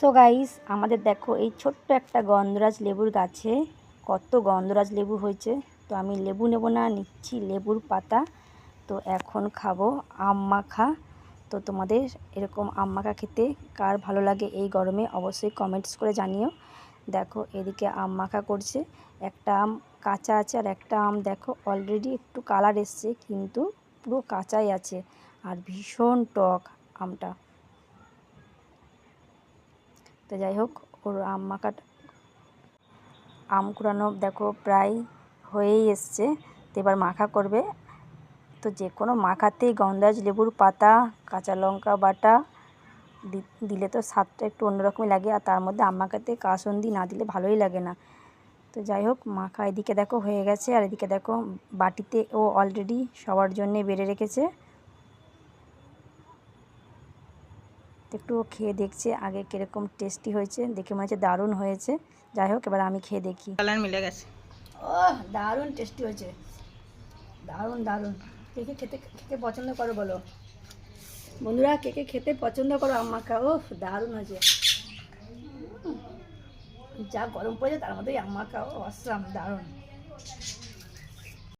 So guys, আমাদের দেখো এই ছোট্ট একটা গন্ধরাজ লেবুর গাছে কত গন্ধরাজ লেবু হয়েছে। তো আমি লেবু নেব না, নিচ্ছি লেবুর পাতা। তো এখন খাবো আম মাখা। তো তোমাদের এরকম আম মাখা খেতে কার ভালো লাগে এই গরমে অবশ্যই কমেন্টস করে জানিও। দেখো এদিকে আম মাখা করছে, একটা আম কাঁচা আছে আর একটা আম দেখো অলরেডি একটু কালার এসছে, কিন্তু পুরো কাঁচাই আছে আর ভীষণ টক আমটা। তো যাই হোক, ওর আম মাখাটা আম কুড়ানো দেখো প্রায় হয়েই এসছে। তো এবার মাখা করবে। তো যে কোনো মাখাতেই গন্ধরাজ লেবুর পাতা, কাঁচা লঙ্কা বাটা দিলে তো স্বাদটা একটু অন্যরকমই লাগে, আর তার মধ্যে আম মাখাতে কাসুন্দি না দিলে ভালোই লাগে না। তো যাই হোক, মাখা এদিকে দেখো হয়ে গেছে, আর এদিকে দেখো বাটিতে ও অলরেডি সবার জন্যে বেড়ে রেখেছে। একটু খেয়ে দেখছে আগে কীরকম টেস্টি হয়েছে, দেখে মনে হচ্ছে দারুণ হয়েছে। যাই হোক, এবার আমি খেয়ে দেখি। কালার মিলে গেছে। ওহ, দারুণ টেস্টি হয়েছে, দারুণ দারুণ। কে কে খেতে পছন্দ করো বলো বন্ধুরা, কে কে খেতে পছন্দ করো আম মাখা? ওহ, দারুণ হয়েছে। যা গরম পড়েছে তার মধ্যেই আম মাখা, ও অসাম, দারুণ।